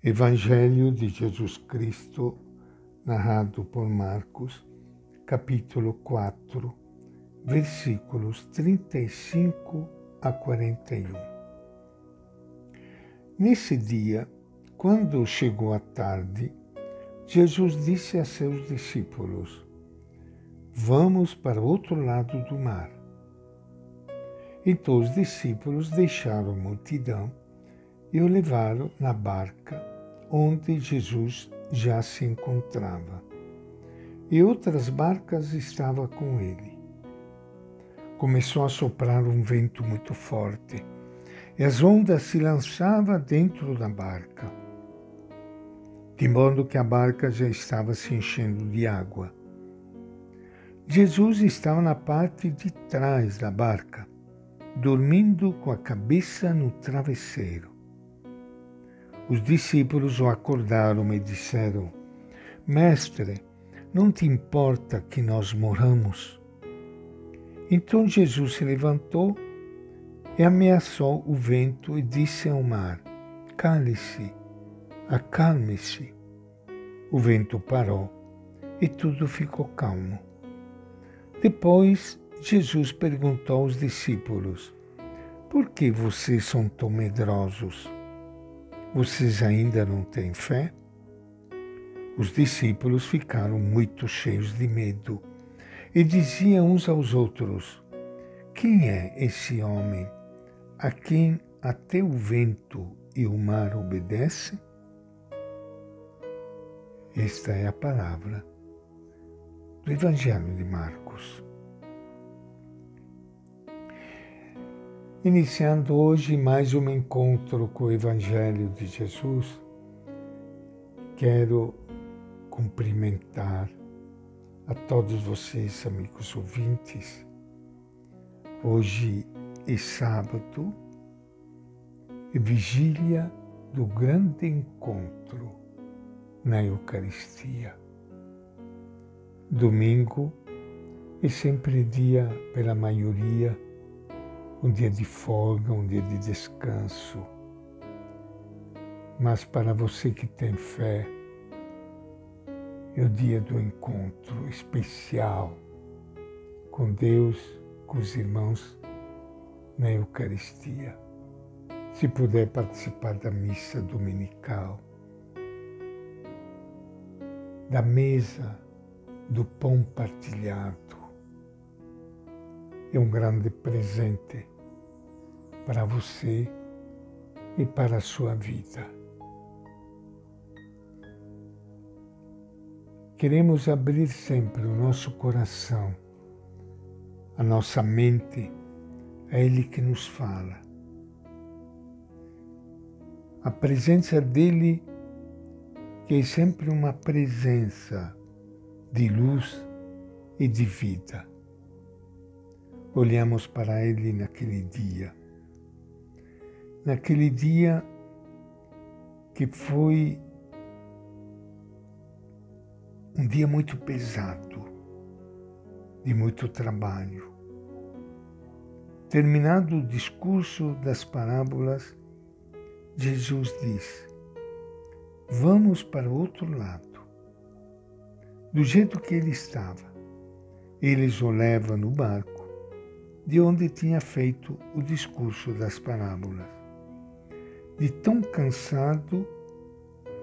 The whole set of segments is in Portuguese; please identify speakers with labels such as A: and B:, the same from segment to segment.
A: Evangelho de Jesus Cristo, narrado por Marcos, capítulo 4, versículos 35 a 41. Nesse dia, quando chegou a tarde, Jesus disse a seus discípulos: "Vamos para o outro lado do mar." Então os discípulos deixaram a multidão e o levaram na barca onde Jesus já se encontrava. E outras barcas estavam com ele. Começou a soprar um vento muito forte e as ondas se lançavam dentro da barca, de modo que a barca já estava se enchendo de água. Jesus estava na parte de trás da barca, dormindo com a cabeça no travesseiro. Os discípulos o acordaram e disseram: "Mestre, não te importa que nós morramos?" Então Jesus se levantou e ameaçou o vento e disse ao mar: "Cale-se, acalme-se." O vento parou e tudo ficou calmo. Depois, Jesus perguntou aos discípulos: "Por que vocês são tão medrosos? Vocês ainda não têm fé?" Os discípulos ficaram muito cheios de medo e diziam uns aos outros: "Quem é esse homem a quem até o vento e o mar obedecem?" Esta é a palavra do Evangelho de Marcos. Iniciando hoje mais um encontro com o Evangelho de Jesus, quero cumprimentar a todos vocês, amigos ouvintes. Hoje é sábado e vigília do grande encontro na Eucaristia. Domingo é sempre dia, pela maioria, um dia de folga, um dia de descanso. Mas para você que tem fé, é o dia do encontro especial com Deus, com os irmãos na Eucaristia. Se puder participar da missa dominical, da mesa do pão partilhado, é um grande presente para você e para a sua vida. Queremos abrir sempre o nosso coração, a nossa mente, a Ele que nos fala. A presença dEle, que é sempre uma presença de luz e de vida. Olhamos para Ele naquele dia que foi um dia muito pesado, de muito trabalho. Terminado o discurso das parábolas, Jesus diz: "Vamos para o outro lado." Do jeito que ele estava, eles o levam no barco, de onde tinha feito o discurso das parábolas. De tão cansado,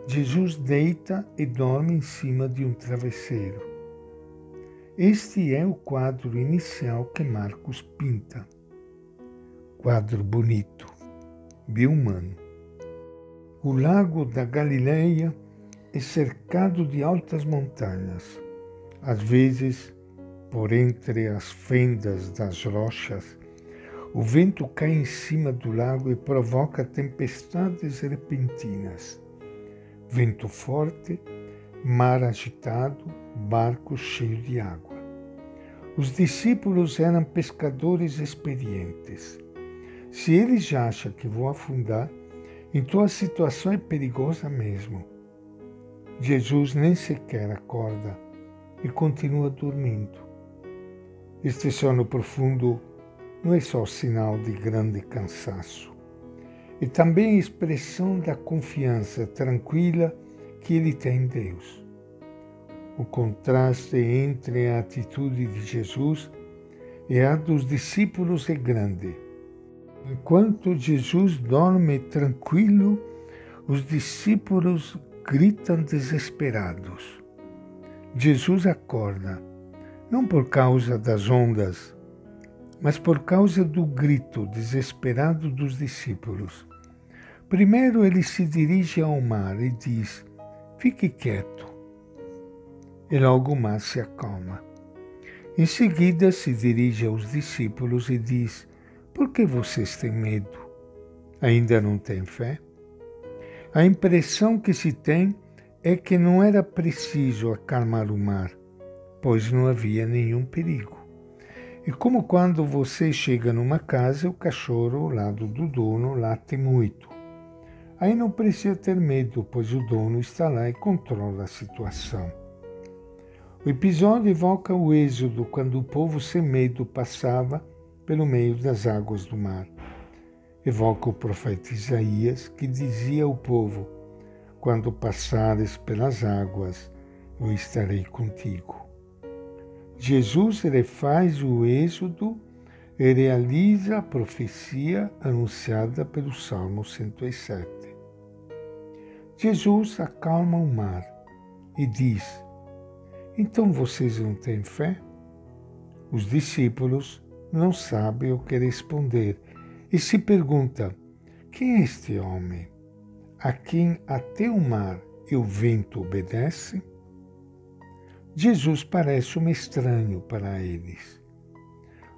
A: Jesus deita e dorme em cima de um travesseiro. Este é o quadro inicial que Marcos pinta. Quadro bonito, bem humano. O lago da Galileia é cercado de altas montanhas. Às vezes, por entre as fendas das rochas, o vento cai em cima do lago e provoca tempestades repentinas. Vento forte, mar agitado, barco cheio de água. Os discípulos eram pescadores experientes. Se eles já acham que vão afundar, então a situação é perigosa mesmo. Jesus nem sequer acorda e continua dormindo. Este sono profundo não é só sinal de grande cansaço, e também expressão da confiança tranquila que ele tem em Deus. O contraste entre a atitude de Jesus e a dos discípulos é grande. Enquanto Jesus dorme tranquilo, os discípulos gritam desesperados. Jesus acorda, não por causa das ondas, mas por causa do grito desesperado dos discípulos. Primeiro ele se dirige ao mar e diz: "Fique quieto." E logo o mar se acalma. Em seguida se dirige aos discípulos e diz: "Por que vocês têm medo? Ainda não têm fé?" A impressão que se tem é que não era preciso acalmar o mar, pois não havia nenhum perigo. É como quando você chega numa casa e o cachorro ao lado do dono late muito. Aí não precisa ter medo, pois o dono está lá e controla a situação. O episódio evoca o Êxodo, quando o povo sem medo passava pelo meio das águas do mar. Evoca o profeta Isaías, que dizia ao povo: "Quando passares pelas águas, eu estarei contigo." Jesus refaz o Êxodo e realiza a profecia anunciada pelo Salmo 107. Jesus acalma o mar e diz: "Então vocês não têm fé?" Os discípulos não sabem o que responder e se perguntam: "Quem é este homem, a quem até o mar e o vento obedecem?" Jesus parece um estranho para eles.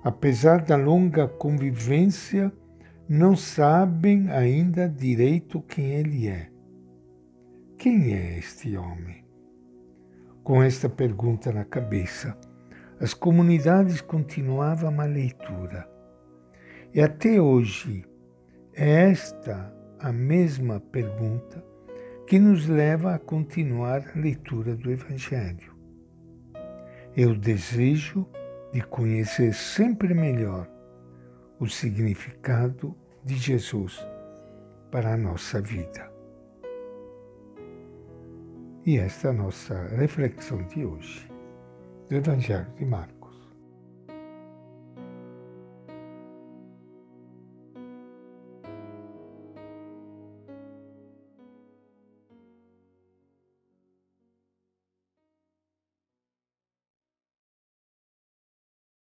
A: Apesar da longa convivência, não sabem ainda direito quem ele é. Quem é este homem? Com esta pergunta na cabeça, as comunidades continuavam a leitura. E até hoje é esta a mesma pergunta que nos leva a continuar a leitura do Evangelho. É o desejo de conhecer sempre melhor o significado de Jesus para a nossa vida. E esta é a nossa reflexão de hoje, do Evangelho de Marcos.